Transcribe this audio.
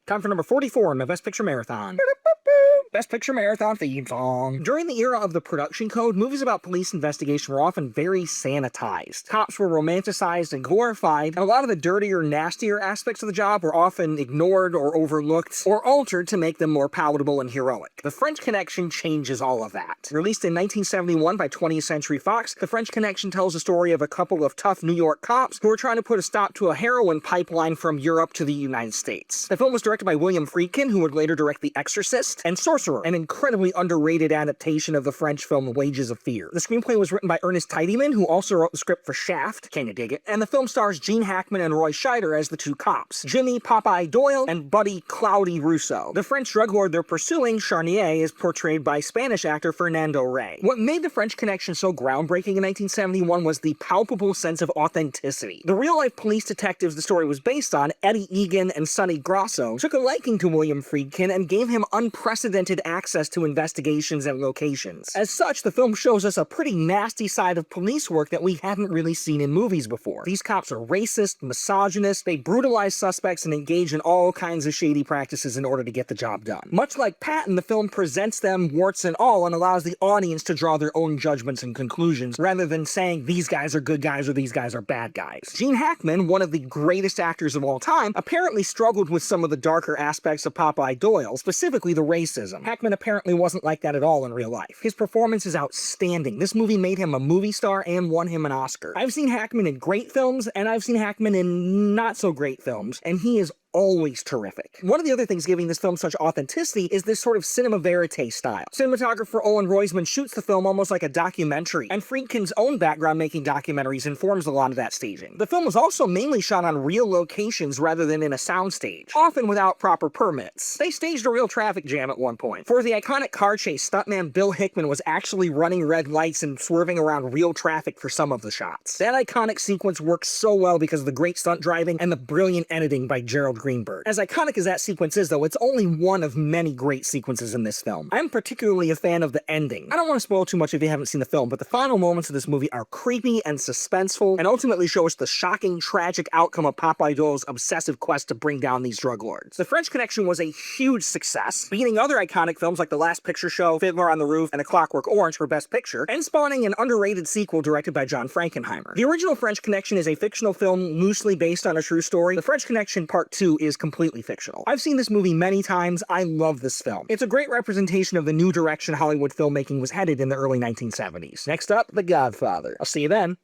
Time for number 44 in my Best Picture Marathon. Best Picture Marathon theme song. During the era of the production code, movies about police investigation were often very sanitized. Cops were romanticized and glorified, and a lot of the dirtier, nastier aspects of the job were often ignored or overlooked or altered to make them more palatable and heroic. The French Connection changes all of that. Released in 1971 by 20th Century Fox, The French Connection tells the story of a couple of tough New York cops who are trying to put a stop to a heroin pipeline from Europe to the United States. The film was directed by William Friedkin, who would later direct The Exorcist, and Sorcerer, an incredibly underrated adaptation of the French film Wages of Fear. The screenplay was written by Ernest Tidyman, who also wrote the script for Shaft, can you dig it? And the film stars Gene Hackman and Roy Scheider as the two cops, Jimmy Popeye Doyle and Buddy Cloudy Russo. The French drug lord they're pursuing, Charnier, is portrayed by Spanish actor Fernando Rey. What made The French Connection so groundbreaking in 1971 was the palpable sense of authenticity. The real-life police detectives the story was based on, Eddie Egan and Sonny Grosso, took a liking to William Friedkin and gave him unprecedented access to investigations and locations. As such, the film shows us a pretty nasty side of police work that we hadn't really seen in movies before. These cops are racist, misogynist, they brutalize suspects and engage in all kinds of shady practices in order to get the job done. Much like Patton, the film presents them warts and all and allows the audience to draw their own judgments and conclusions, rather than saying these guys are good guys or these guys are bad guys. Gene Hackman, one of the greatest actors of all time, apparently struggled with some of the darker aspects of Popeye Doyle, specifically the racism. Hackman apparently wasn't like that at all in real life. His performance is outstanding. This movie made him a movie star and won him an Oscar. I've seen Hackman in great films, and I've seen Hackman in not so great films, and he is always terrific. One of the other things giving this film such authenticity is this sort of cinema verite style. Cinematographer Owen Roizman shoots the film almost like a documentary, and Friedkin's own background making documentaries informs a lot of that staging. The film was also mainly shot on real locations rather than in a soundstage, often without proper permits. They staged a real traffic jam at one point. For the iconic car chase, stuntman Bill Hickman was actually running red lights and swerving around real traffic for some of the shots. That iconic sequence works so well because of the great stunt driving and the brilliant editing by Gerald Greenberg. As iconic as that sequence is, though, it's only one of many great sequences in this film. I'm particularly a fan of the ending. I don't want to spoil too much if you haven't seen the film, but the final moments of this movie are creepy and suspenseful, and ultimately show us the shocking, tragic outcome of Popeye Doyle's obsessive quest to bring down these drug lords. The French Connection was a huge success, beating other iconic films like The Last Picture Show, Fiddler on the Roof, and A Clockwork Orange for Best Picture, and spawning an underrated sequel directed by John Frankenheimer. The original French Connection is a fictional film loosely based on a true story. The French Connection Part 2 is completely fictional. I've seen this movie many times. I love this film. It's a great representation of the new direction Hollywood filmmaking was headed in the early 1970s. Next up, The Godfather. I'll see you then.